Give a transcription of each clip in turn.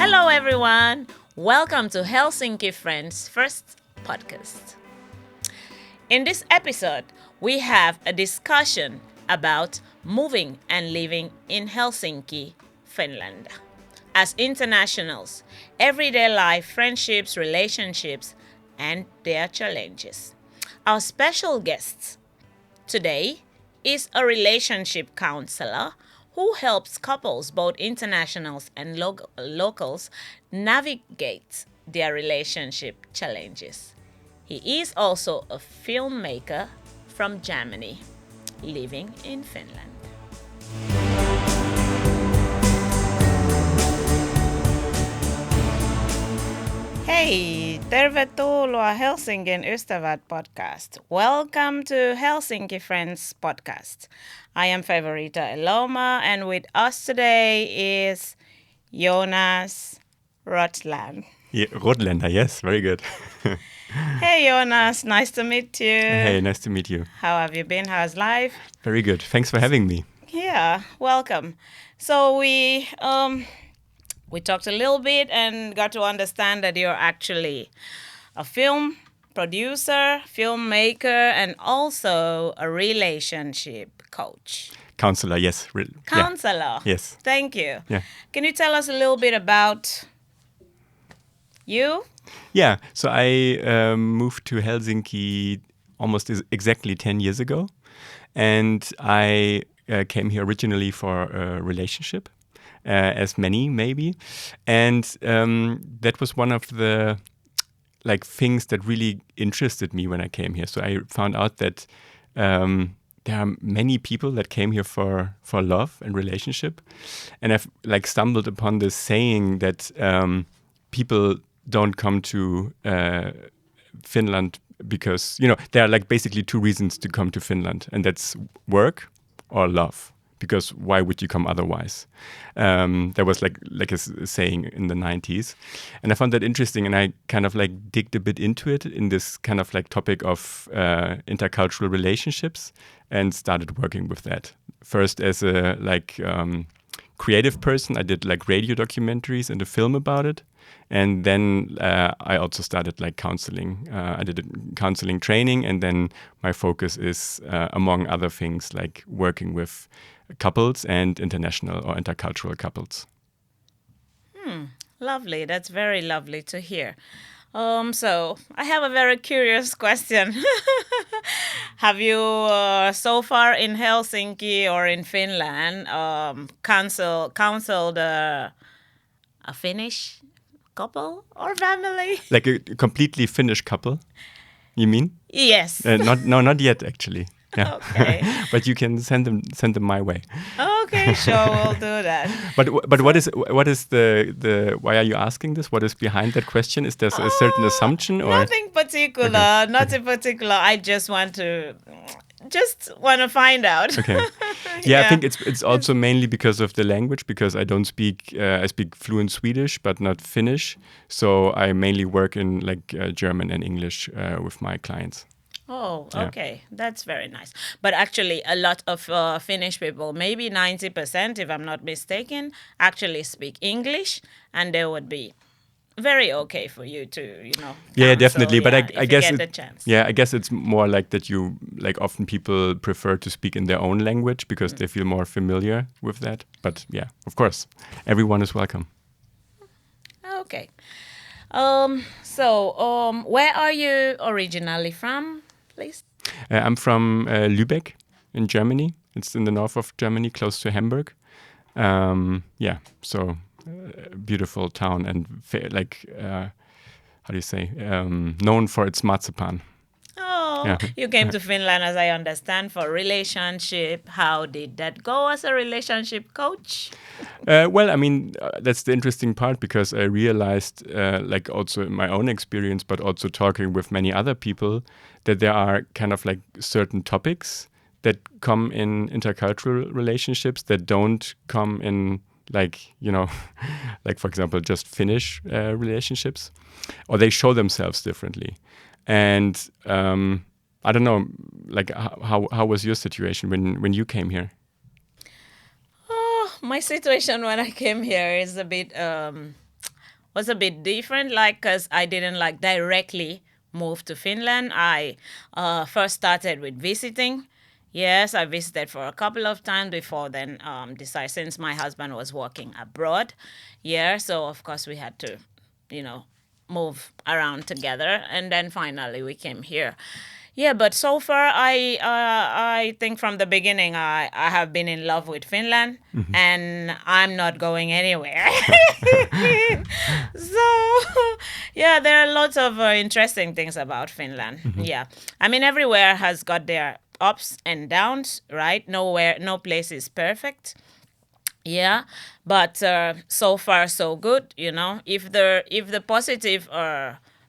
Hello, everyone. Welcome to Helsinki Friends' first podcast. In this episode, we have a discussion about moving and living in Helsinki, Finland. As internationals, everyday life, friendships, relationships, and their challenges. Our special guest today is a relationship counselor who helps couples, both internationals and locals, navigate their relationship challenges. He is also a filmmaker from Germany, living in Finland. Hei, tervetuloa Helsingin Ystävät podcast. Welcome to Helsinki Friends podcast. I am Favorita Eloma, and with us today is Jonas Rothlaender. Yeah, Rothlaender, yes, very good. Hey Jonas, nice to meet you. Hey, nice to meet you. How have you been? How's life? Very good. Thanks for having me. Yeah, welcome. So we talked a little bit and got to understand that you're actually a film producer, filmmaker, and also a relationship coach. Counselor, yes. Counselor. Yeah. Yes. Thank you. Yeah. Can you tell us a little bit about you? Yeah, so I moved to Helsinki almost exactly 10 years ago. And I came here originally for a relationship, as many maybe. And that was one of the things that really interested me when I came here. So I found out that there are many people that came here for love and relationship. And I've stumbled upon this saying that people don't come to Finland because, there are basically two reasons to come to Finland. And that's work or love. Because why would you come otherwise? There was a saying in the 90s. And I found that interesting. And I kind of digged a bit into it in this kind of topic of intercultural relationships and started working with that. First as a creative person, I did radio documentaries and a film about it. And then I also started counseling. I did a counseling training, and then my focus is, among other things, working with couples and international or intercultural couples. Lovely. That's very lovely to hear. So I have a very curious question. Have you so far in Helsinki or in Finland counseled a Finnish couple or family? Like a completely Finnish couple, you mean? Yes. Not yet actually. Yeah. Okay. But you can send them my way. Okay, sure, we'll do that. But what is the why are you asking this? What is behind that question? Is there a certain assumption or nothing particular? Okay. Nothing particular. I just want to find out. Okay. Yeah, I think it's also mainly because of the language, because I don't speak I speak fluent Swedish but not Finnish, so I mainly work in German and English with my clients. Oh, okay. That's very nice. But actually, a lot of Finnish people, maybe 90%, if I'm not mistaken, actually speak English, and they would be very okay for you to, Yeah, definitely. But I guess get the chance. Yeah, I guess it's more that you often people prefer to speak in their own language because they feel more familiar with that. But yeah, of course, everyone is welcome. Okay. Where are you originally from, please? I'm from Lübeck in Germany. It's in the north of Germany, close to Hamburg. So beautiful town and how do you say, known for its marzipan. Oh, yeah. You came to Finland, as I understand, for a relationship. How did that go as a relationship coach? Well, I mean, that's the interesting part, because I realized, also in my own experience, but also talking with many other people, that there are kind of certain topics that come in intercultural relationships that don't come in for example, just Finnish relationships, or they show themselves differently. And I don't know, how was your situation when you came here? Oh, my situation when I came here is a bit was a bit different, like, because I didn't like directly move to Finland. I first started with visiting. Yes, I visited for a couple of times before then decide, since my husband was working abroad. Yeah, so of course we had to, you know, move around together, and then finally we came here. Yeah, but so far I think from the beginning I have been in love with Finland, and I'm not going anywhere. So yeah, there are lots of interesting things about Finland. Yeah, I mean everywhere has got their ups and downs, right? Nowhere, no place is perfect. Yeah, but so far so good. You know, if the positive,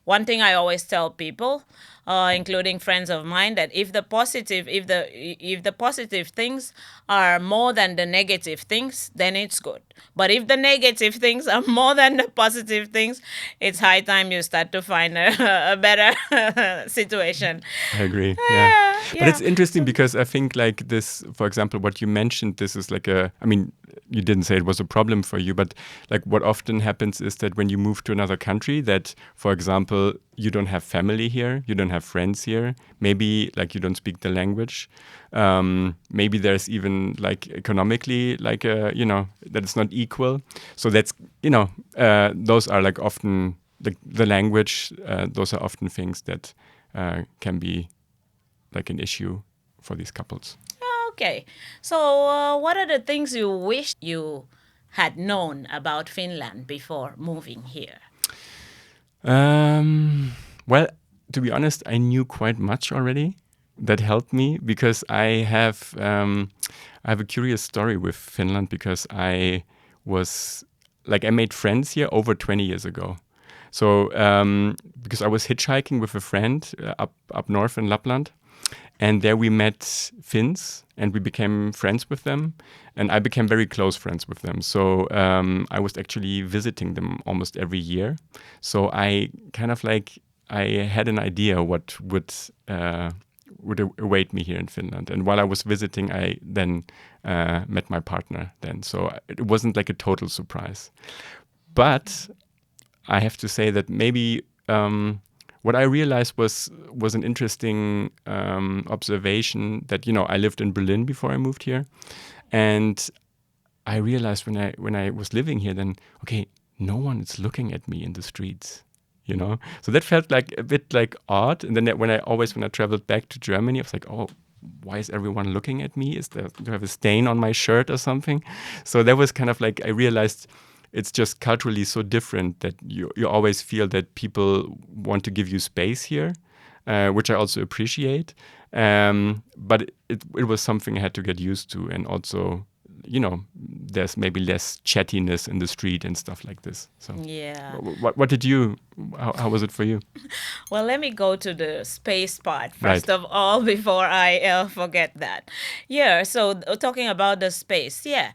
one thing I always tell people, including friends of mine, that if the positive things are more than the negative things, then it's good. But if the negative things are more than the positive things, it's high time you start to find a better situation. I agree. Yeah. Yeah, But it's yeah. interesting because I think like this, for example, what you mentioned, this is like I mean, you didn't say it was a problem for you, but like what often happens is that when you move to another country, that, for example, you don't have family here, you don't have friends here, maybe like you don't speak the language. Maybe there's even like economically, like, that it's not equal. So that's, those are like often the language, those are often things that can be like an issue for these couples. Okay. So, what are the things you wish you had known about Finland before moving here? Well, to be honest, I knew quite much already. That helped me because I have a curious story with Finland because I made friends here over 20 years ago. So because I was hitchhiking with a friend up north in Lapland, and there we met Finns, and we became friends with them, and I became very close friends with them. So I was actually visiting them almost every year. So I kind of I had an idea what would await me here in Finland. And while I was visiting, I then met my partner then. So it wasn't like a total surprise. But I have to say that maybe what I realized was an interesting observation that, I lived in Berlin before I moved here. And I realized when I was living here, then, okay, no one is looking at me in the streets. So that felt like a bit like odd. And then when I traveled back to Germany, I was like, oh, why is everyone looking at me? Do I have a stain on my shirt or something? So that was kind of like, I realized it's just culturally so different that you always feel that people want to give you space here, which I also appreciate. But it was something I had to get used to. And also, there's maybe less chattiness in the street and stuff like this. So Yeah. what did you, how was it for you? Well, let me go to the space part first Right. of all before I forget that. Yeah, so talking about the space, yeah.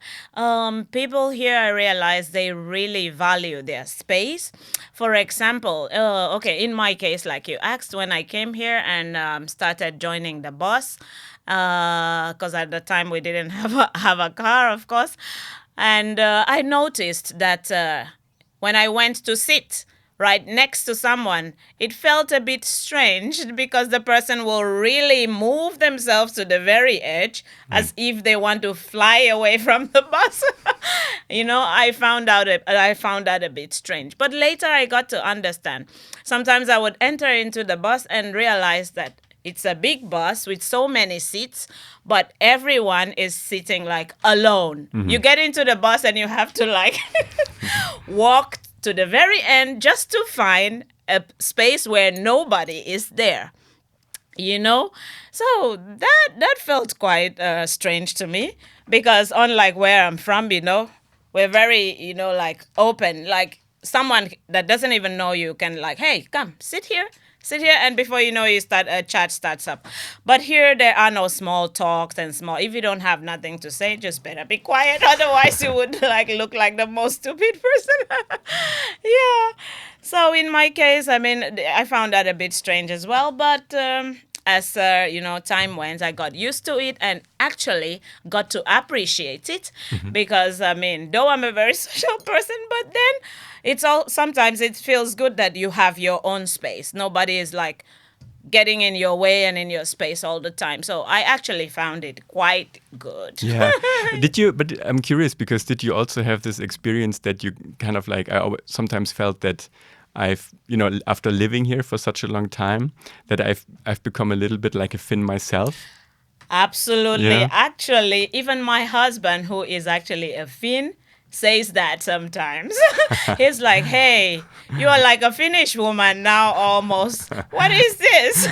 People here, I realize they really value their space. For example, okay, in my case, like you asked, when I came here and started joining the bus, because at the time we didn't have a car, of course. And I noticed that when I went to sit right next to someone, it felt a bit strange because the person will really move themselves to the very edge as if they want to fly away from the bus. I found that a bit strange. But later I got to understand. Sometimes I would enter into the bus and realize that it's a big bus with so many seats, but everyone is sitting like alone. You get into the bus and you have to walk to the very end just to find a space where nobody is there. So that felt quite strange to me because unlike where I'm from, we're very, open. Like someone that doesn't even know you can hey, come, sit here, and before you know, you start a chat starts up. But here there are no small talks and small. If you don't have nothing to say, just better be quiet. Otherwise, you would look like the most stupid person. Yeah. So in my case, I mean, I found that a bit strange as well. But as time went, I got used to it and actually got to appreciate it because I mean, though I'm a very social person, but then sometimes it feels good that you have your own space. Nobody is like getting in your way and in your space all the time. So I actually found it quite good. Yeah. But I'm curious because did you also have this experience that you kind of like, sometimes felt that after living here for such a long time, that I've become a little bit like a Finn myself? Absolutely. Yeah. Actually, even my husband, who is actually a Finn, says that sometimes. He's like, hey, you are like a Finnish woman now almost. What is this?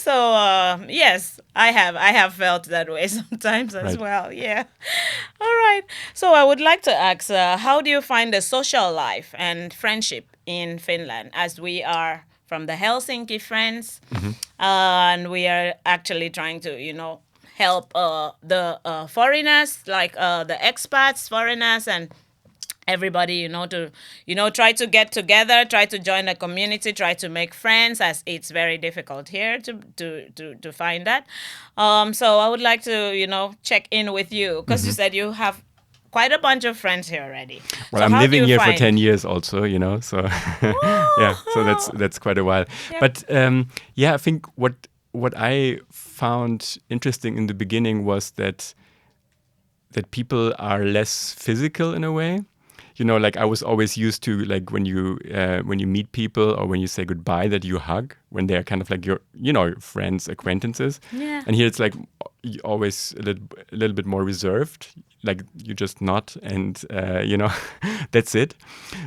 So yes, I have felt that way sometimes as Right. well. Yeah. All right. So I would like to ask, how do you find the social life and friendship in Finland, as we are from the Helsinki friends, and we are actually trying to, help the foreigners, like the expats, foreigners, and everybody, to, try to get together, try to join a community, try to make friends, as it's very difficult here to find that. So I would like to, check in with you because you said you have quite a bunch of friends here already. Well, So I'm how do living you here for find- 10 years also, so yeah, so that's quite a while. Yep. But yeah, I think what I found interesting in the beginning was that people are less physical in a way. Like I was always used to, like when you meet people or when you say goodbye, that you hug when they're kind of like your friends, acquaintances. Yeah. And here it's like always a little bit more reserved. Like you just nod and that's it.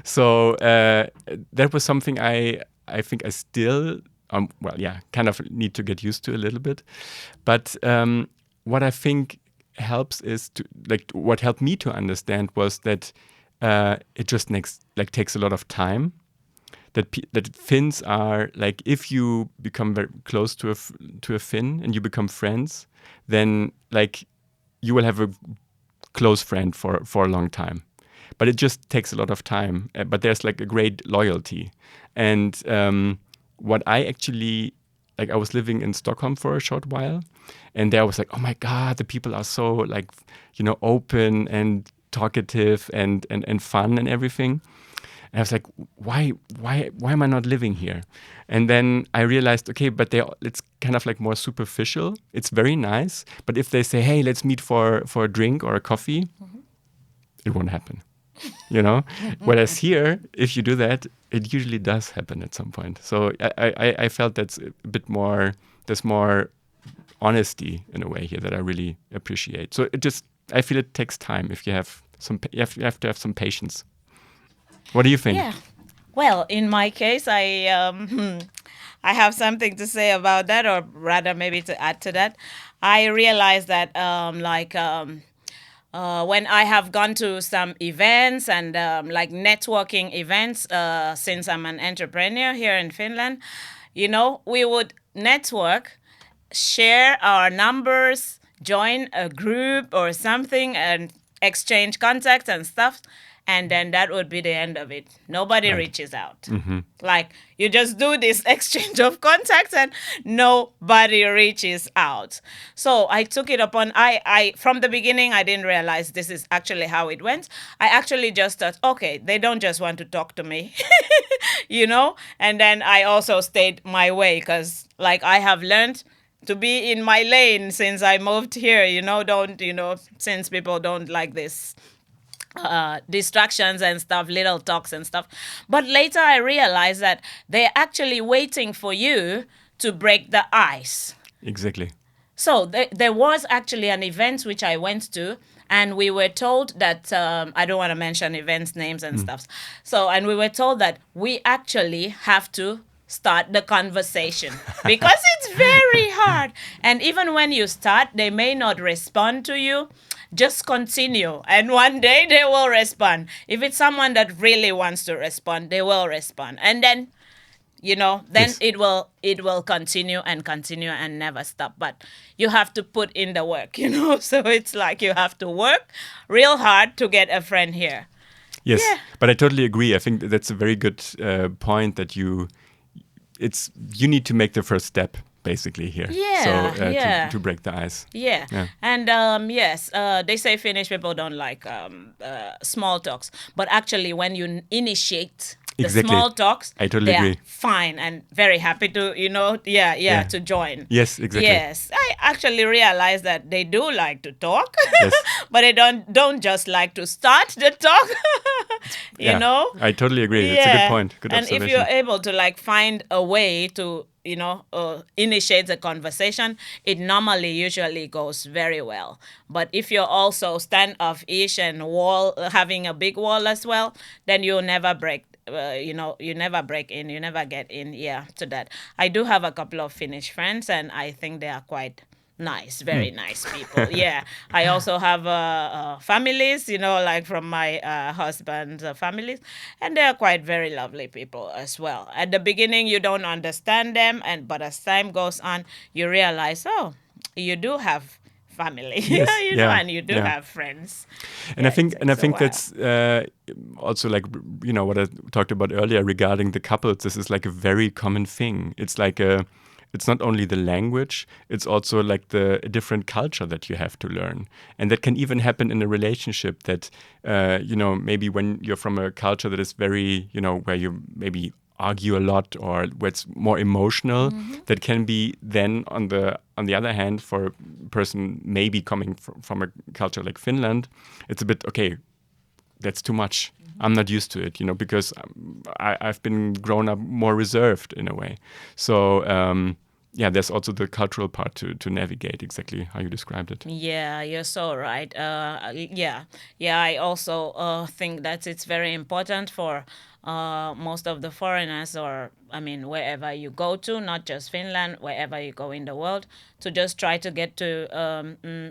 So that was something I think I still kind of need to get used to a little bit. But what I think helps is what helped me to understand was that it just takes a lot of time. That Finns are like, if you become very close to a Finn and you become friends, then like you will have a close friend for a long time. But it just takes a lot of time. But there's like a great loyalty. And what I actually, like, I was living in Stockholm for a short while, and there I was like, oh my God, the people are so like, open and talkative and fun and everything. And I was like, why am I not living here? And then I realized, okay, but it's kind of like more superficial. It's very nice, but if they say, hey, let's meet for a drink or a coffee, it won't happen. Whereas here, if you do that, it usually does happen at some point. So I felt that's a bit more. There's more honesty in a way here that I really appreciate. So I feel it takes time. If you have you have to have some patience. What do you think? Yeah. Well, in my case, I have something to say about that, or rather, maybe to add to that. I realized that, when I have gone to some events and like networking events, since I'm an entrepreneur here in Finland, we would network, share our numbers, join a group or something, and exchange contacts and stuff. And then that would be the end of it. Nobody reaches out. Like, you just do this exchange of contacts and nobody reaches out. So I took it upon, I from the beginning, I didn't realize this is actually how it went. I actually just thought, okay, they don't just want to talk to me, And then I also stayed my way because, like, I have learned to be in my lane since I moved here, since people don't like this distractions and stuff, little talks and stuff. But later I realized that they're actually waiting for you to break the ice. Exactly. So there was actually an event which I went to, and we were told that, I don't want to mention events names and stuff. So, and we were told that we actually have to start the conversation because it's very hard. And even when you start, they may not respond to you. Just continue, and one day they will respond. If it's someone that really wants to respond, they will respond, and then Yes. it will continue and never stop. But you have to put in the work, so it's like you have to work real hard to get a friend here. Yes, Yeah. but I totally agree. I think that's a very good point that it's you need to make the first step basically here. Yeah, So yeah. to break the ice. Yeah. Yeah. And yes, they say Finnish people don't like small talks, but actually, when you initiate the Exactly. small talks, I totally they are agree. fine and very happy to, Yeah. to join. Yes, exactly. Yes, I actually realize that they do like to talk, Yes. but they don't just like to start the talk. you Yeah, know. I totally agree. It's a good point. Good And if observation. you're able to like find a way to initiate the conversation, it normally usually goes very well. But if you're also standoffish and wall having a big wall as well, then you'll never break. You never break in. You never get in. Yeah, to that. I do have a couple of Finnish friends, and I think they are quite nice, very nice people. Yeah, I also have families, like from my husband's families, and they are quite very lovely people as well. At the beginning, you don't understand them, but as time goes on, you realize, oh, you do have family, Yes, yeah, and you do yeah. have friends. And I think, it takes a while. that's also like what I talked about earlier regarding the couples. This is like a very common thing. It's like it's not only the language; it's also like a different culture that you have to learn, and that can even happen in a relationship. That maybe when you're from a culture that is very where you maybe argue a lot or where it's more emotional, that can be then on the other hand for a person maybe coming from a culture like Finland, it's a bit okay, that's too much. I'm not used to it, because I've been grown up more reserved in a way. So there's also the cultural part to navigate, exactly how you described it. Yeah, you're so right. Yeah. I also think that it's very important for most of the foreigners, or I mean, wherever you go to, not just Finland, wherever you go in the world, to just try to get to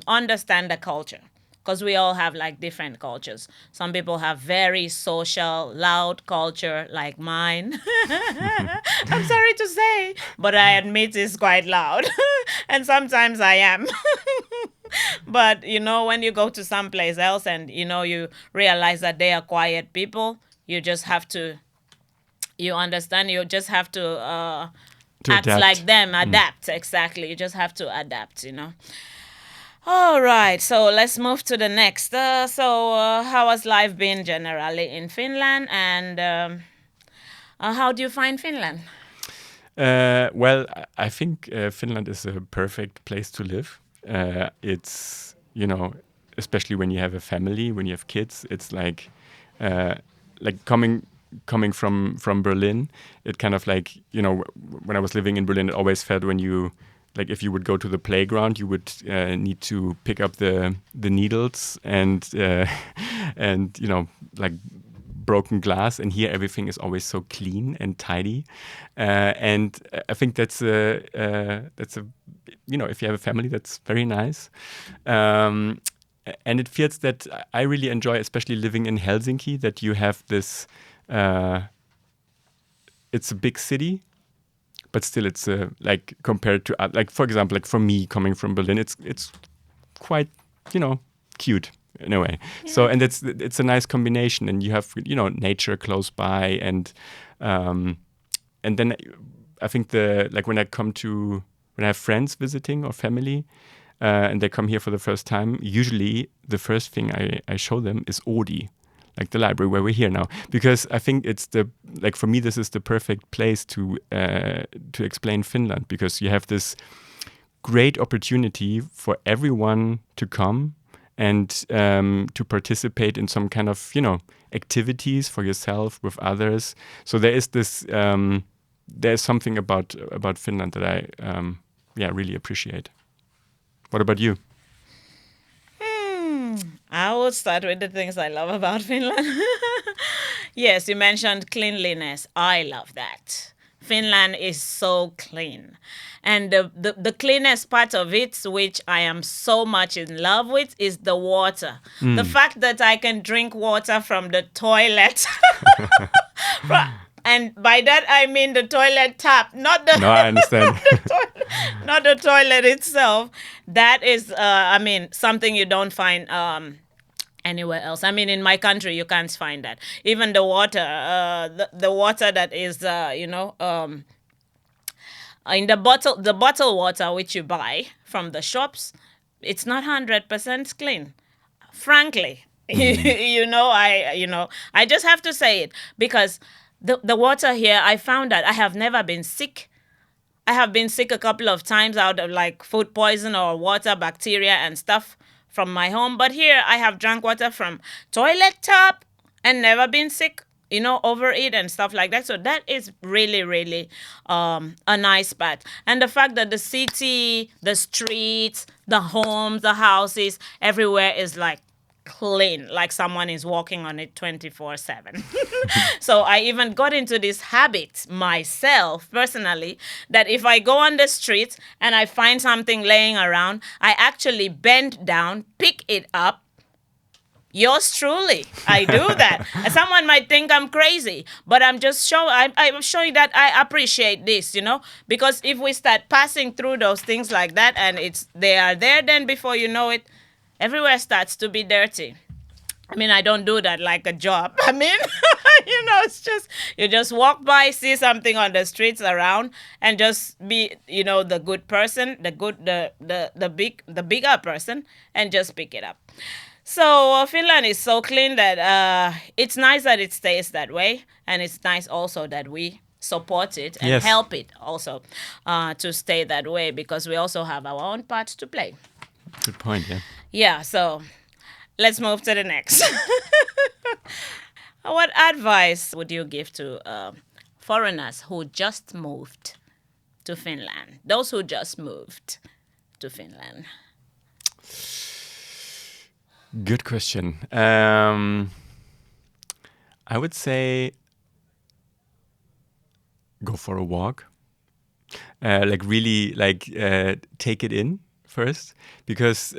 understand the culture. Because we all have like different cultures. Some people have very social, loud culture like mine. I'm sorry to say, but I admit it's quite loud. And sometimes I am. But when you go to someplace else and you realize that they are quiet people, you just have to, you understand, you just have to To act adapt. like them, adapt. Exactly. You just have to adapt. All right, so let's move to the next. How has life been generally in Finland, and how do you find Finland? Well, I think Finland is a perfect place to live. It's especially when you have a family, when you have kids. It's like coming from Berlin. It kind of like when I was living in Berlin, it always felt when you like if you would go to the playground, you would need to pick up the needles and and like broken glass, and here everything is always so clean and tidy, and I think that's a if you have a family, that's very nice, and it feels that I really enjoy, especially living in Helsinki, that you have this. It's a big city, but still it's like compared to like for example, like for me coming from Berlin, it's quite cute in a way. Yeah. So and it's a nice combination, and you have nature close by, and then I think when I have friends visiting or family, and they come here for the first time, usually the first thing I show them is Oodi, like the library where we're here now, because I think it's for me this is the perfect place to explain Finland, because you have this great opportunity for everyone to come and to participate in some kind of activities for yourself with others. So there is this there's something about Finland that I really appreciate. What about you? I will start with the things I love about Finland. Yes, you mentioned cleanliness. I love that. Finland is so clean. And the cleanest part of it, which I am so much in love with, is the water. The fact that I can drink water from the toilet. And by that I mean the toilet tap, not the. No, I understand. Not the toilet itself. That is, something you don't find anywhere else. I mean, in my country, you can't find that. Even the water, the water that is, In the bottle water which you buy from the shops, it's not 100% clean. Frankly, I just have to say it because the water here, I found that I have never been sick. I have been sick a couple of times out of like food poison or water bacteria and stuff from my home. But here I have drank water from toilet tap and never been sick, over it and stuff like that. So that is really, really a nice part. And the fact that the city, the streets, the homes, the houses, everywhere is like clean, like someone is walking on it 24/7. So I even got into this habit myself personally that if I go on the street and I find something laying around, I actually bend down, pick it up. Yours truly, I do that. Someone might think I'm crazy, but I'm showing that I appreciate this, because if we start passing through those things like that and they are there, then before you know it, everywhere starts to be dirty. I mean, I don't do that like a job. I mean, it's just, you just walk by, see something on the streets around, and just be, the good person, the bigger person, and just pick it up. So Finland is so clean that it's nice that it stays that way, and it's nice also that we support it and Yes. help it also to stay that way, because we also have our own part to play. Good point. Yeah. Yeah, so let's move to the next. What advice would you give to foreigners who just moved to Finland? Those who just moved to Finland. Good question. I would say go for a walk. Really take it in first, because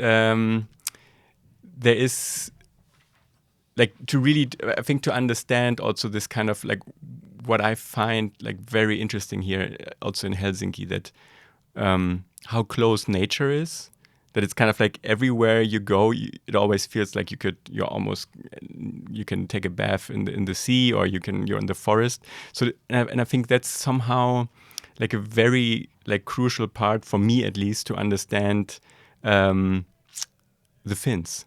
there is to really, I think, to understand also this kind of what I find very interesting here also in Helsinki, that how close nature is. That it's kind of everywhere you go, it always feels like you can take a bath in the sea, or you're in the forest. So and I think that's somehow a very crucial part for me, at least, to understand the Finns,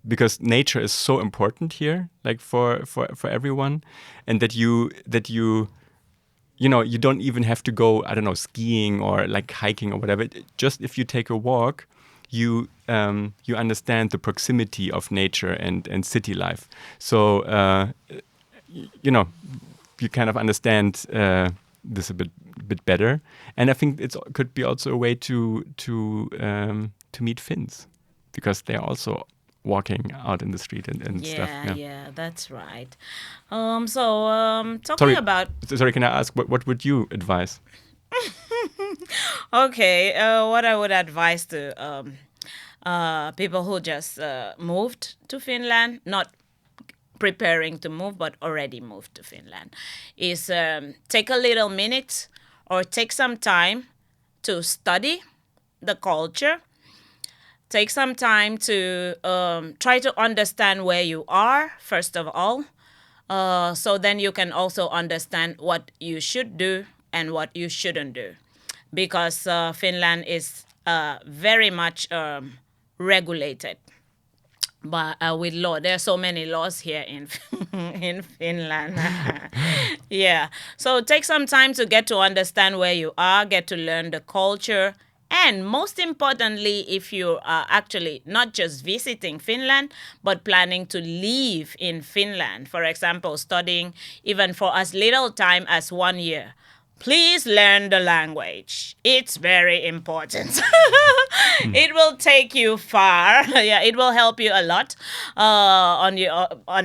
because nature is so important here, for everyone, and that you don't even have to go, I don't know, skiing or hiking or whatever. Just if you take a walk, you understand the proximity of nature and city life. So you kind of understand this a bit better, and I think it could be also a way to meet Finns, because they're also walking out in the street and stuff. Yeah, that's right. Sorry, about... Sorry, can I ask, what would you advise? Okay, what I would advise to people who just moved to Finland, not preparing to move, but already moved to Finland, is take a little minute or take some time to study the culture. Take some time to try to understand where you are, first of all. So then you can also understand what you should do and what you shouldn't do. Because Finland is very much regulated with law. There are so many laws here in in Finland. Yeah. So take some time to get to understand where you are, get to learn the culture. And most importantly, if you are actually not just visiting Finland, but planning to live in Finland, for example, studying even for as little time as 1 year, please learn the language. It's very important. It will take you far. Yeah, it will help you a lot on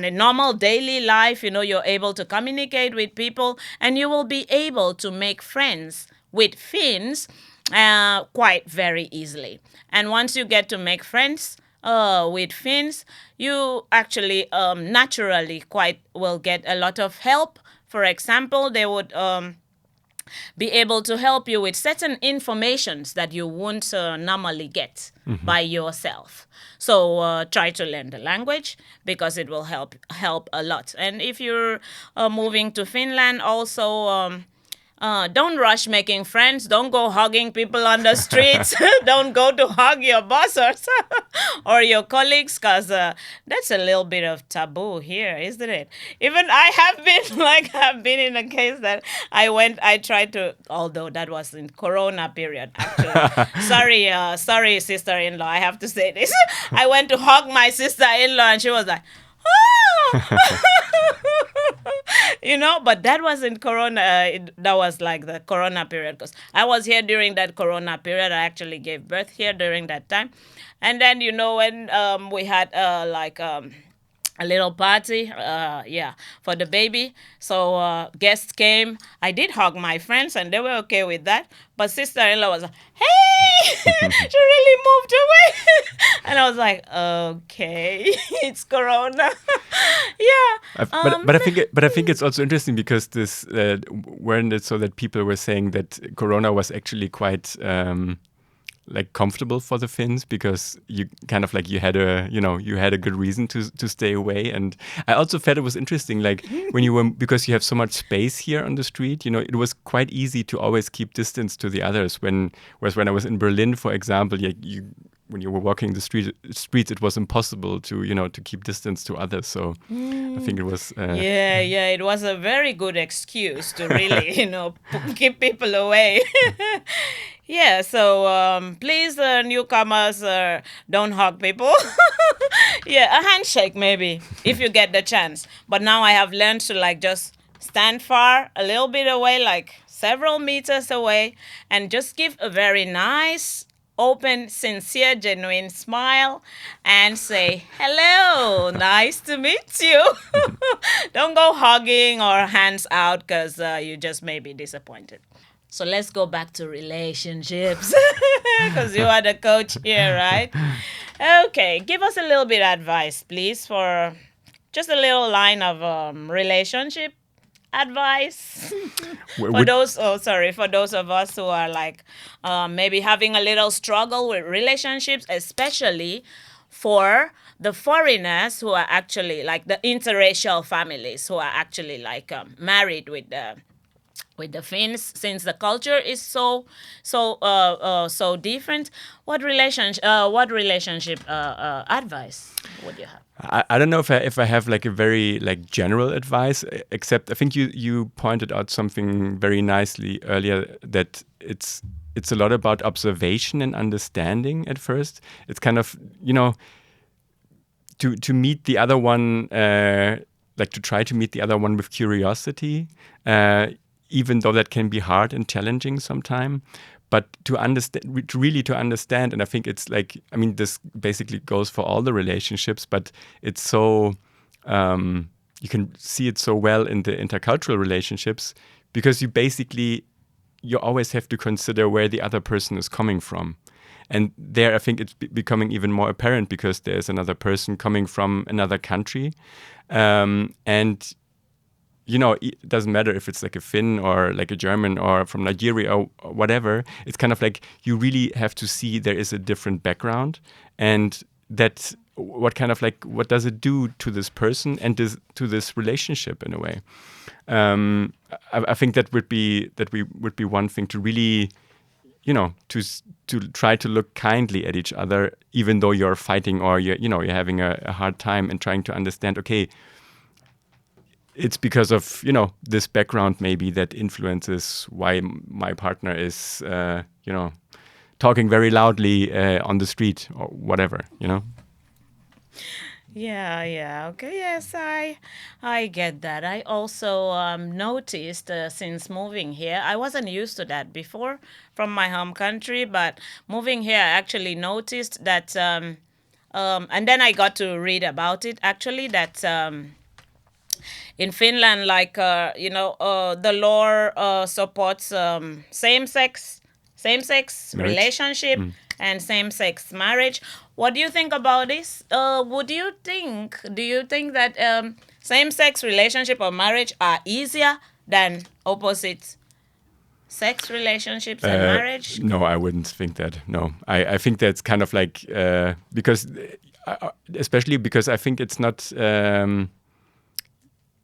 a normal daily life. You're able to communicate with people, and you will be able to make friends with Finns quite very easily. And once you get to make friends with Finns, you actually naturally quite will get a lot of help. For example, they would be able to help you with certain informations that you won't normally get by yourself. So try to learn the language, because it will help a lot. And if you're moving to Finland, also Don't rush making friends. Don't go hugging people on the streets. Don't go to hug your boss or your colleagues, because that's a little bit of taboo here, isn't it? Even I have been have been in a case that I tried to, although that was in Corona period actually. Sorry, sister-in-law. I have to say this. I went to hug my sister-in-law, and she was like, "Oh." But that wasn't Corona. That was like the Corona period, because I was here during that Corona period. I actually gave birth here during that time. And then, when we had a little party, for the baby. So guests came. I did hug my friends, and they were okay with that. But sister-in-law was like, "Hey," she really moved away, and I was like, "Okay, it's Corona." Yeah. But I think it's also interesting because this weren't it so that people were saying that Corona was actually quite comfortable for the Finns, because you kind of you had a good reason to stay away. And I also felt it was interesting, when you were, because you have so much space here on the street, it was quite easy to always keep distance to the others. Whereas when I was in Berlin, for example, when you were walking the streets, it was impossible to keep distance to others. So I think it was. It was a very good excuse to really, keep people away. Yeah, so please, newcomers, don't hug people. Yeah, a handshake maybe, if you get the chance. But now I have learned to just stand far, a little bit away, several meters away, and just give a very nice, open, sincere, genuine smile and say, "Hello, nice to meet you." Don't go hugging or hands out, because you just may be disappointed. So let's go back to relationships, because you are the coach here, right? Okay, give us a little bit of advice, please, for just a little line of relationship advice for those of us who are maybe having a little struggle with relationships, especially for the foreigners who are actually the interracial families who are actually married with the Finns, since the culture is so different. What relationship advice would you have? I don't know if I have a very general advice, except I think you pointed out something very nicely earlier, that it's a lot about observation and understanding at first. It's kind of to meet the other one, to try to meet the other one with curiosity, even though that can be hard and challenging sometimes. But to understand, and I think it's this basically goes for all the relationships, but it's so, you can see it so well in the intercultural relationships, because you always have to consider where the other person is coming from. And there, I think it's becoming even more apparent, because there's another person coming from another country. And it doesn't matter if it's a Finn or a German or from Nigeria or whatever. It's kind of you really have to see there is a different background, and that what does it do to this person and to this relationship in a way. I think that would be one thing, to really, to try to look kindly at each other, even though you're fighting or you're having a hard time, and trying to understand, okay, it's because of this background maybe that influences why my partner is talking very loudly on the street or whatever. Yeah. Okay. Yes, I get that. I also noticed since moving here, I wasn't used to that before from my home country, but moving here, I actually noticed that, and then I got to read about it actually, that. In Finland, the law supports same-sex relationship and same-sex marriage. What do you think about this? Do you think that same-sex relationship or marriage are easier than opposite sex relationships and marriage? No, I wouldn't think that. No, I think that's kind of because, especially because I think it's not.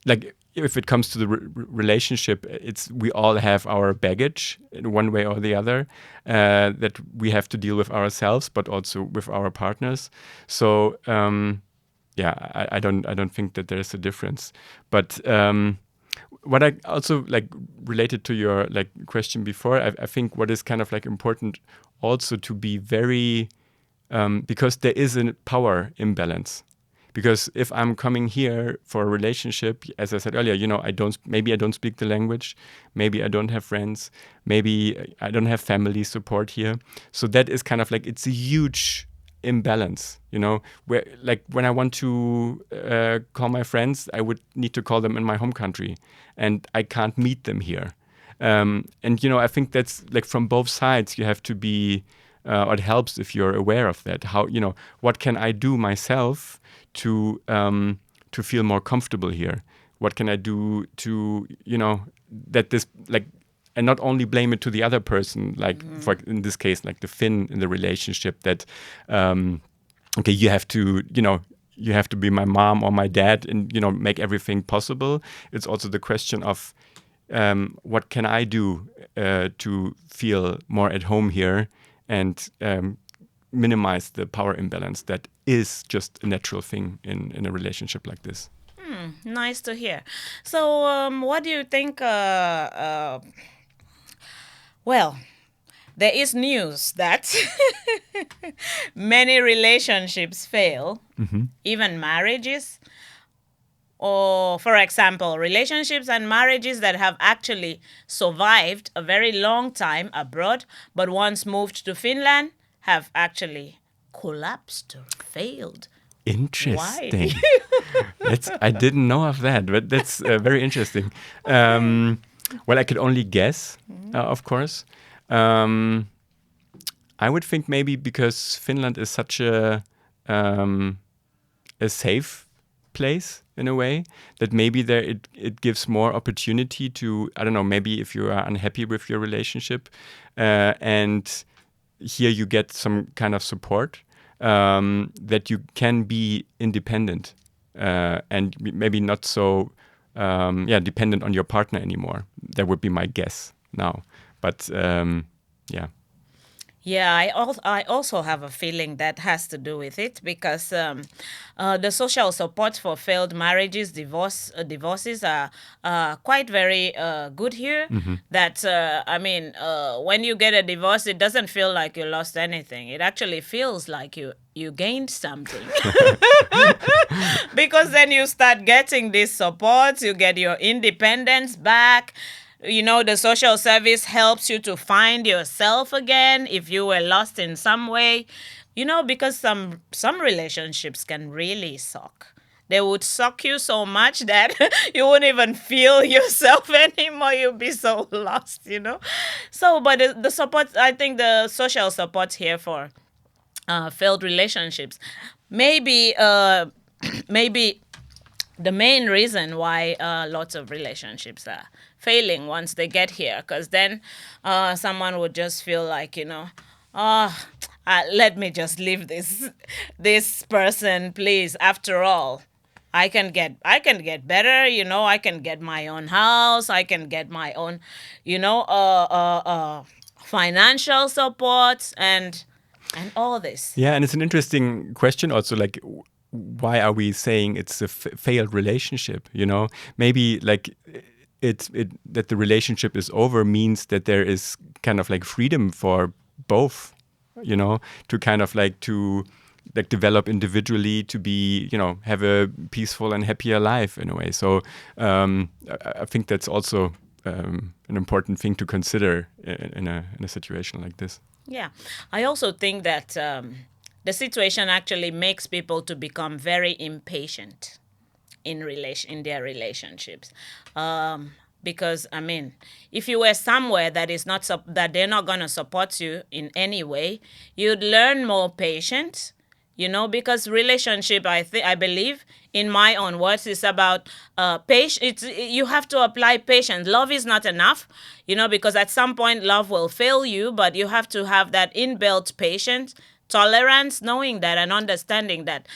like if it comes to the relationship, we all have our baggage in one way or the other that we have to deal with ourselves, but also with our partners. So yeah, I don't think that there's a difference. But what I also like related to your like question before, I think what is kind of like important also to be very because there is a power imbalance. Because if I'm coming here for a relationship, as I said earlier, maybe I don't speak the language, maybe I don't have friends, maybe I don't have family support here. So that is kind of like, it's a huge imbalance, where like when I want to call my friends, I would need to call them in my home country and I can't meet them here. And I think that's like from both sides, you have to be, or it helps if you're aware of that. How, what can I do myself to feel more comfortable here? What can I do to, that this like, and not only blame it to the other person, like for in this case, like the Finn in the relationship that, okay, you have to be my mom or my dad and, make everything possible. It's also the question of what can I do to feel more at home here and minimize the power imbalance that is just a natural thing in a relationship like this. Nice to hear. So, what do you think? Well, there is news that many relationships fail, even marriages. Or, for example, relationships and marriages that have actually survived a very long time abroad, but once moved to Finland, have actually collapsed or failed. Interesting. Why? I didn't know of that, but that's very interesting. Well, I could only guess, of course. I would think maybe because Finland is such a safe place in a way that maybe there it gives more opportunity to, I don't know, maybe if you are unhappy with your relationship and here you get some kind of support that you can be independent and maybe not so dependent on your partner anymore. That would be my guess now. But yeah. Yeah, I also have a feeling that has to do with it because the social support for failed marriages, divorces are quite very good here. That when you get a divorce, it doesn't feel like you lost anything. It actually feels like you gained something. Because then you start getting this support, you get your independence back. The social service helps you to find yourself again if you were lost in some way. Because some relationships can really suck. They would suck you so much that you wouldn't even feel yourself anymore. You'd be so lost. So, but the support, I think the social support here for failed relationships, maybe maybe the main reason why lots of relationships are failing once they get here, because then someone would just feel like, let me just leave this person, please. After all, I can get better. I can get my own house. I can get my own, financial support and all this. Yeah, and it's an interesting question also, like, why are we saying it's a failed relationship? Maybe like it that the relationship is over means that there is kind of like freedom for both, to kind of like to like develop individually, to be, have a peaceful and happier life in a way. So I think that's also an important thing to consider in a situation like this. Yeah, I also think that the situation actually makes people to become very impatient in their relationships. Because if you were somewhere that is not that they're not gonna support you in any way, you'd learn more patience. Because relationship, I believe, in my own words, is about patience. You have to apply patience. Love is not enough, because at some point love will fail you, but you have to have that inbuilt patience tolerance, knowing that and understanding that.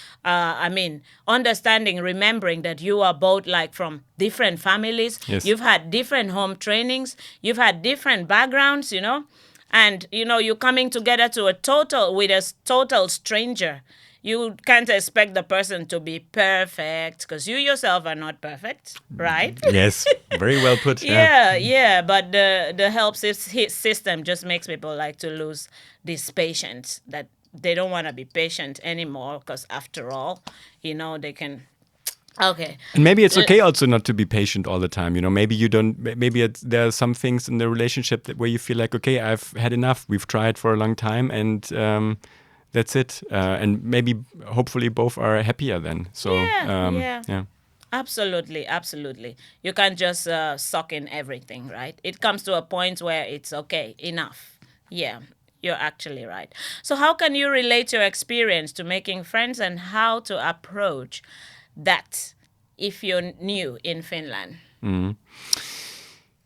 Understanding, remembering that you are both like from different families. Yes. You've had different home trainings. You've had different backgrounds, and you're coming together to a total stranger. You can't expect the person to be perfect because you yourself are not perfect, right? Yes, very well put. Yeah. But the help system just makes people like to lose this patience, that they don't want to be patient anymore because after all, they can. Okay. And maybe it's okay also not to be patient all the time. Maybe you don't. Maybe there are some things in the relationship where you feel like, okay, I've had enough. We've tried for a long time, and that's it. And maybe, hopefully, both are happier then. So yeah. Absolutely. You can't just suck in everything, right? It comes to a point where it's okay, enough. Yeah, you're actually right. So how can you relate your experience to making friends and how to approach that if you're new in Finland?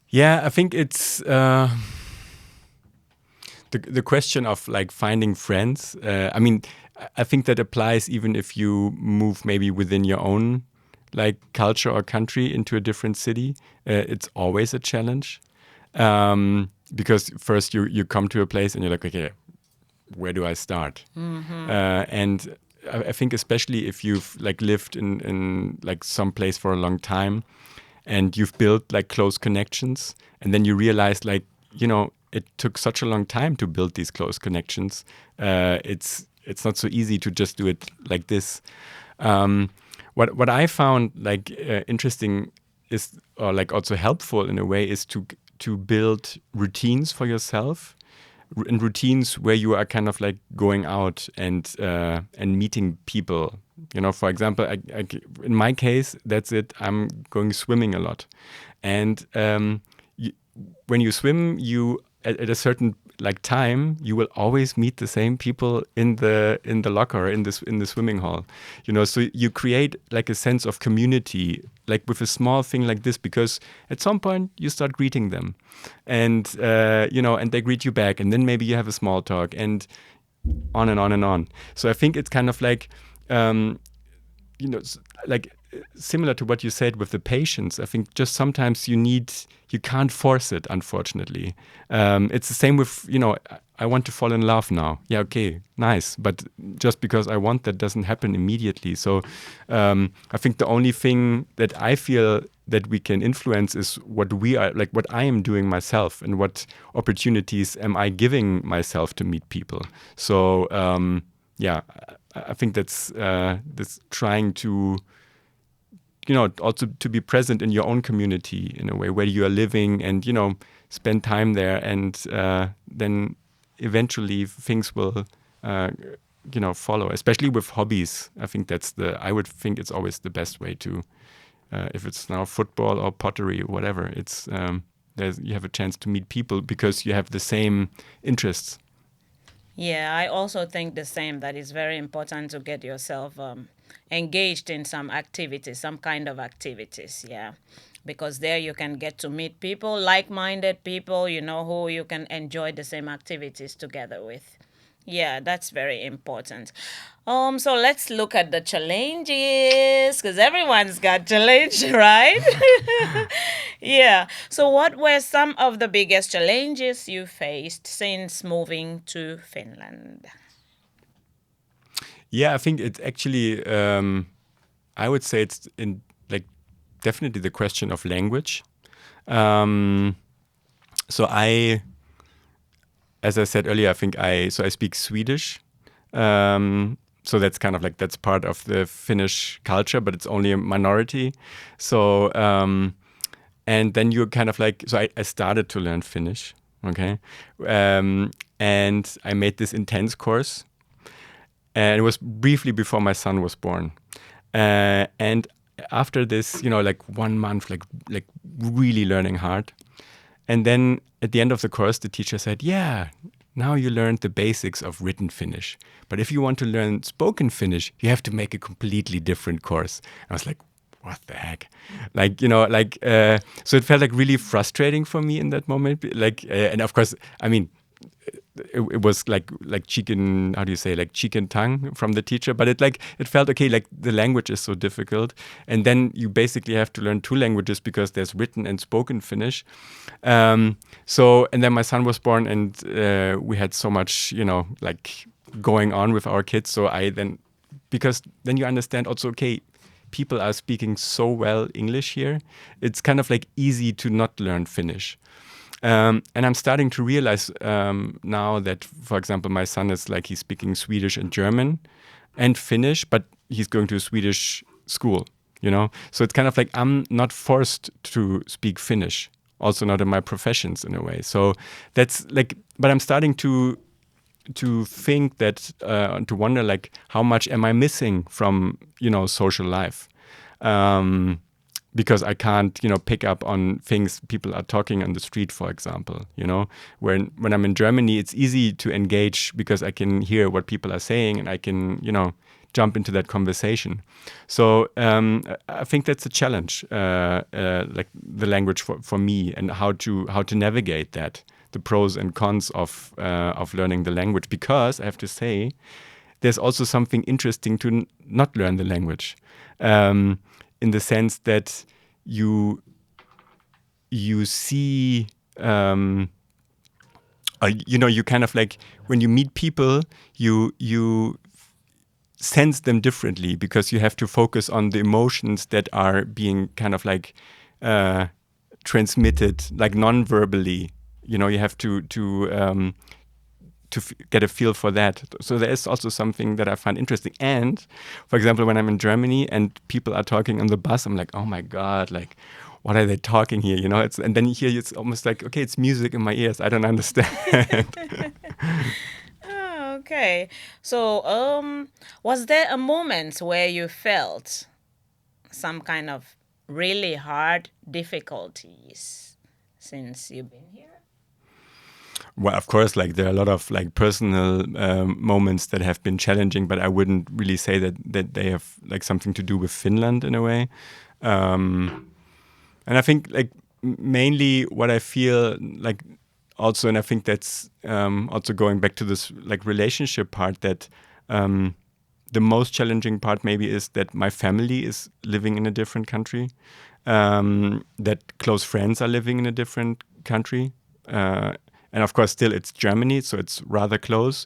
Yeah, I think it's the question of like finding friends. I think that applies even if you move maybe within your own like culture or country into a different city. It's always a challenge because first you come to a place and you're like, okay, where do I start? And I think especially if you've like lived in like some place for a long time and you've built like close connections, and then you realize like, it took such a long time to build these close connections. It's not so easy to just do it like this. What I found like interesting is, or like also helpful in a way, is to build routines for yourself, and routines where you are kind of like going out and meeting people. For example, in my case, that's it. I'm going swimming a lot, and when you swim, you at a certain like time, you will always meet the same people in the locker, in the swimming hall. So you create like a sense of community, like with a small thing like this, because at some point you start greeting them, and and they greet you back, and then maybe you have a small talk, and on and on and on. So I think it's kind of like like similar to what you said with the patience. I think just sometimes you can't force it, unfortunately. It's the same with, I want to fall in love now. Yeah, okay, nice. But just because I want that doesn't happen immediately. So I think the only thing that I feel that we can influence is what we are, like what I am doing myself, and what opportunities am I giving myself to meet people. So I think that's trying to, also to be present in your own community in a way where you are living, and, spend time there, and then eventually things will, follow, especially with hobbies. I think I would think it's always the best way to, if it's now football or pottery or whatever, it's, you have a chance to meet people because you have the same interests. Yeah, I also think the same, that it's very important to get yourself engaged in some activities, some kind of activities, yeah. Because there you can get to meet people, like-minded people, who you can enjoy the same activities together with. Yeah, that's very important. So let's look at the challenges, because everyone's got challenge, right? Yeah. So what were some of the biggest challenges you faced since moving to Finland? Yeah, I think it's actually, I would say it's in like definitely the question of language. So as I said earlier, I think I speak Swedish. So that's kind of like, that's part of the Finnish culture, but it's only a minority. So, and then you're kind of like, so I started to learn Finnish, okay? And I made this intense course. And it was briefly before my son was born. And after this, like 1 month, like really learning hard. And then at the end of the course, the teacher said, yeah, now you learned the basics of written Finnish. But if you want to learn spoken Finnish, you have to make a completely different course. I was like, what the heck? So it felt like really frustrating for me in that moment. And of course, I mean, it was like chicken, how do you say, like chicken tongue from the teacher, but it felt okay, like the language is so difficult, and then you basically have to learn two languages because there's written and spoken Finnish. So and then my son was born, and we had so much, like going on with our kids. So because then you understand also, okay, people are speaking so well English here, it's kind of like easy to not learn Finnish. And I'm starting to realize now that, for example, my son is like, he's speaking Swedish and German and Finnish, but he's going to a Swedish school, So it's kind of like I'm not forced to speak Finnish, also not in my professions in a way. So that's like, but I'm starting to think that, to wonder like, how much am I missing from, social life? Because I can't, pick up on things people are talking on the street, for example, when I'm in Germany, it's easy to engage because I can hear what people are saying and I can, jump into that conversation. So I think that's a challenge, like the language for me, and how to navigate that, the pros and cons of learning the language. Because I have to say, there's also something interesting to not learn the language. In the sense that you see, you kind of like, when you meet people, you sense them differently because you have to focus on the emotions that are being kind of like transmitted, like non-verbally. You have to get a feel for that. So there is also something that I find interesting. And for example, when I'm in Germany and people are talking on the bus, I'm like, oh my God, like, what are they talking here? And then here it's almost like, okay, it's music in my ears. I don't understand. Oh, okay. So was there a moment where you felt some kind of really hard difficulties since you've been here? Well, of course, like there are a lot of like personal moments that have been challenging, but I wouldn't really say that they have like something to do with Finland in a way. And I think like mainly what I feel like also, and I think that's also going back to this like relationship part, that the most challenging part maybe is that my family is living in a different country, that close friends are living in a different country. And of course, still it's Germany, so it's rather close.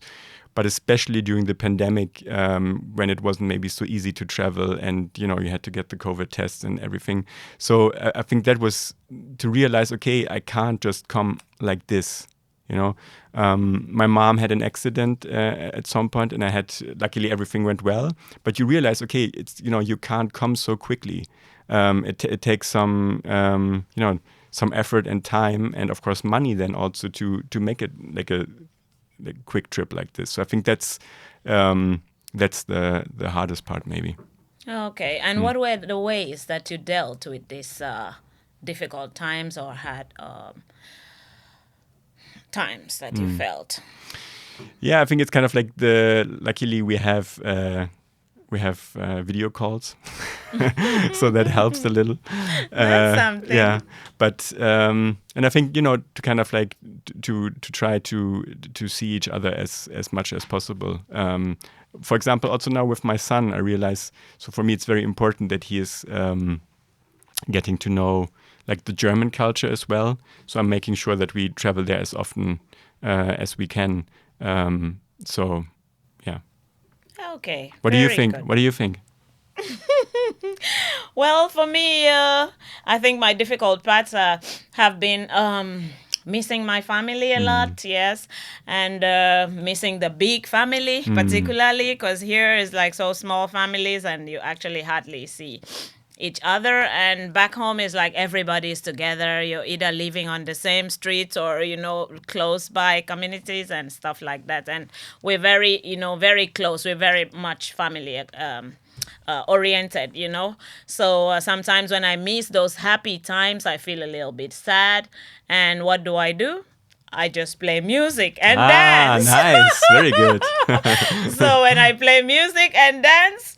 But especially during the pandemic, when it wasn't maybe so easy to travel, and you had to get the COVID tests and everything. So I think that was to realize, okay, I can't just come like this. My mom had an accident at some point, and luckily everything went well. But you realize, okay, it's you can't come so quickly. It takes some some effort and time, and of course money then also to make it like a quick trip like this. So I think that's the hardest part maybe. Okay, and what were the ways that you dealt with these difficult times, or had times that you felt? Yeah, I think it's kind of like luckily we have video calls, so that helps a little. That's something. Yeah, but and I think to kind of like to try to see each other as much as possible. For example, also now with my son, I realize. So for me, it's very important that he is getting to know like the German culture as well. So I'm making sure that we travel there as often as we can. So yeah. Okay. What do you very think? good. What do you think? Well, for me, I think my difficult parts have been missing my family a lot, yes, and missing the big family, particularly because here is like so small families, and you actually hardly see each other. And back home is like everybody's together. You're either living on the same streets or close by communities and stuff like that. And we're very very close. We're very much family oriented, So sometimes when I miss those happy times, I feel a little bit sad. And what do? I just play music and dance. Nice, very good. So when I play music and dance,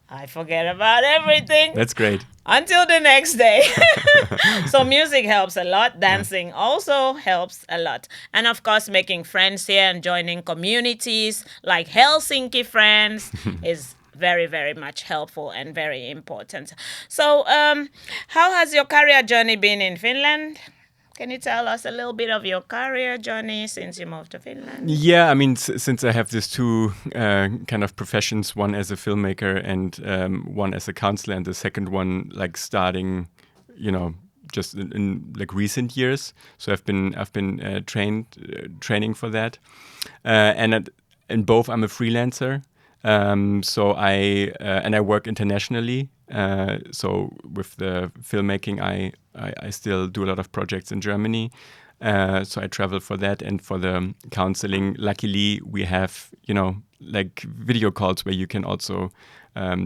I forget about everything. That's great. Until the next day. So music helps a lot. Dancing also helps a lot. And of course, making friends here and joining communities like Helsinki Friends is very, very much helpful and very important. So how has your career journey been in Finland? Can you tell us a little bit of your career journey since you moved to Finland? Yeah, I mean, since I have these two kind of professions, one as a filmmaker and one as a counselor, and the second one like starting, just in like recent years. So I've been training for that, and in both I'm a freelancer. So I work internationally. So with the filmmaking, I still do a lot of projects in Germany. So I travel for that, and for the counseling, luckily we have like video calls where you can also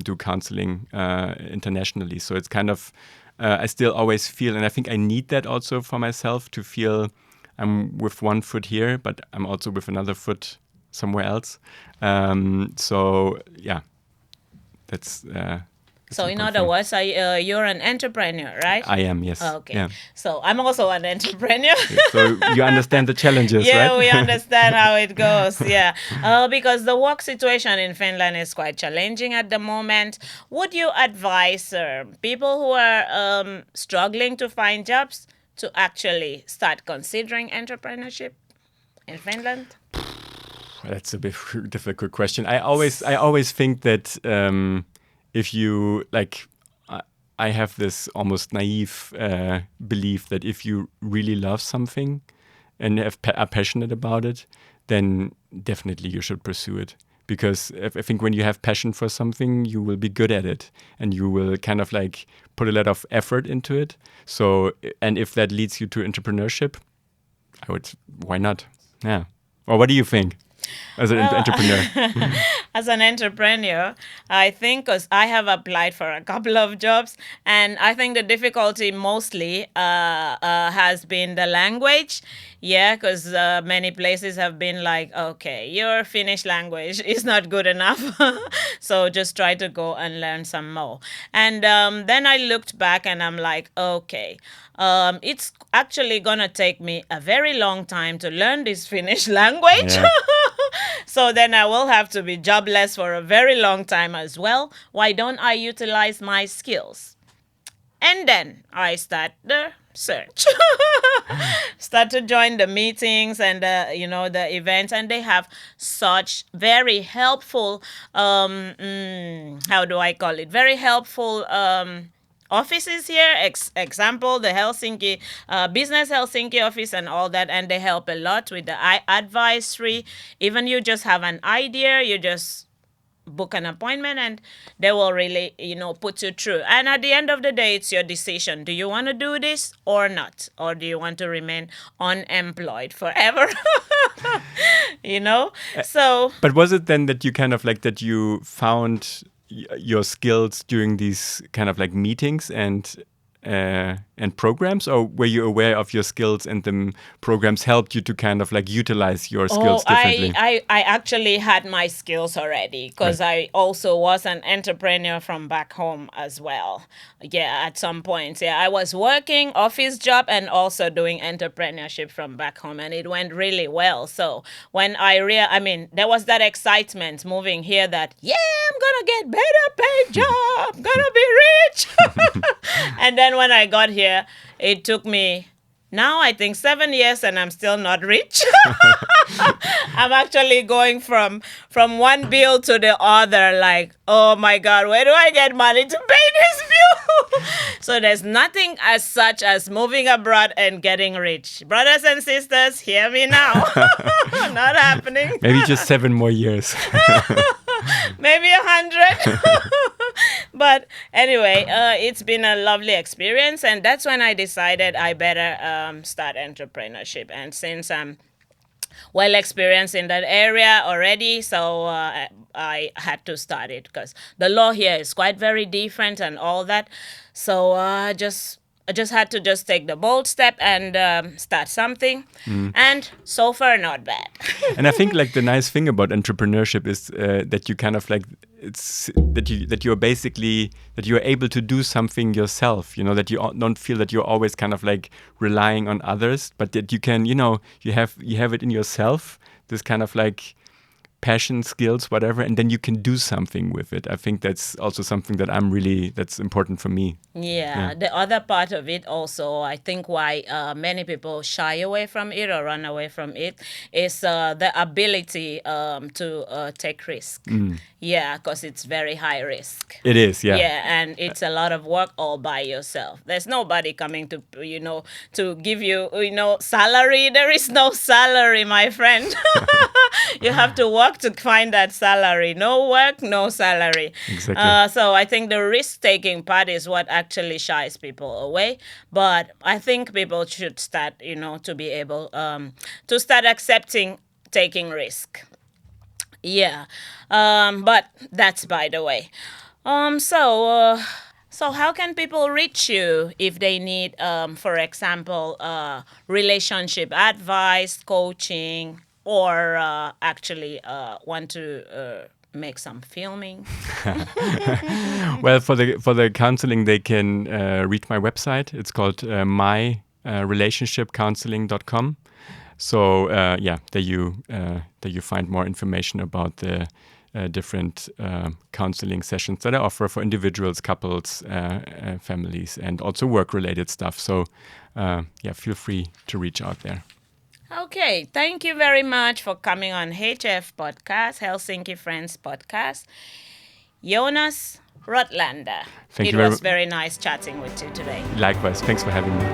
do counseling internationally. So it's kind of I still always feel, and I think I need that also for myself to feel I'm with one foot here, but I'm also with another foot somewhere else. So yeah, that's. So in other words, you're an entrepreneur, right? I am, yes. Okay. Yeah. So I'm also an entrepreneur. So you understand the challenges, yeah, right? we understand how it goes. Yeah. Because the work situation in Finland is quite challenging at the moment. Would you advise people who are struggling to find jobs to actually start considering entrepreneurship in Finland? That's a bit difficult question. I always think that if you like, I have this almost naive belief that if you really love something and are passionate about it, then definitely you should pursue it. Because I think when you have passion for something, you will be good at it, and you will kind of like put a lot of effort into it. So, and if that leads you to entrepreneurship, why not? Yeah. Or what do you think? As an entrepreneur? As an entrepreneur, I think because I have applied for a couple of jobs, and I think the difficulty mostly has been the language. Yeah, because many places have been like, okay, your Finnish language is not good enough, so just try to go and learn some more. And then I looked back and I'm like, okay, it's actually gonna take me a very long time to learn this Finnish language. Yeah. So then I will have to be jobless for a very long time as well. Why don't I utilize my skills? And then I start the search. Start to join the meetings and the events, and they have such very helpful how do I call it? Very helpful offices here. Example, the Helsinki Business Helsinki office and all that, and they help a lot with the advisory. Even you just have an idea, you just book an appointment and they will really put you through. And at the end of the day, it's your decision. Do you want to do this or not? Or do you want to remain unemployed forever? So But was it then that you kind of like that you found your skills during these kind of like meetings and programs, or were you aware of your skills and the programs helped you to kind of like utilize your skills differently? I actually had my skills already because I also was an entrepreneur from back home as well. Yeah, at some point. Yeah, I was working office job and also doing entrepreneurship from back home, and it went really well. So when there was that excitement moving here that, yeah, I'm gonna get better paid job, gonna be rich. And then when I got here, it took me now I think 7 years and I'm still not rich. I'm actually going from one bill to the other like, oh my God, where do I get money to pay this bill? So there's nothing as such as moving abroad and getting rich. Brothers and sisters, hear me now. Not happening. Maybe just 7 more years. Maybe 100. But anyway, it's been a lovely experience, and that's when I decided I better start entrepreneurship. And since I'm well experienced in that area already, so I had to start it because the law here is quite very different and all that. So I just had to just take the bold step and start something. And so far, not bad. And I think like the nice thing about entrepreneurship is that you kind of like it's that you're able to do something yourself, that you don't feel that you're always kind of like relying on others, but that you can, you have it in yourself, this kind of like passion, skills, whatever, and then you can do something with it. I think that's also something that that's important for me. Yeah, the other part of it also, I think why many people shy away from it or run away from it is the ability to take risk. Yeah, because it's very high risk. It is, yeah. Yeah, and it's a lot of work all by yourself. There's nobody coming to, to give you, salary. There is no salary, my friend. You have to work to find that salary. No work, no salary. Exactly. So I think the risk-taking part is what actually shies people away. But I think people should start, to be able to start accepting taking risk. Yeah, but that's by the way. So how can people reach you if they need, for example, relationship advice, coaching, or actually want to make some filming? Well, for the counseling, they can read my website. It's called myrelationshipcounseling.com. So there you find more information about the different counseling sessions that I offer for individuals, couples, families, and also work-related stuff. So feel free to reach out there. Okay, thank you very much for coming on HF Podcast, Helsinki Friends Podcast. Jonas Rothlaender. Thank it you very was very nice chatting with you today. Likewise. Thanks for having me.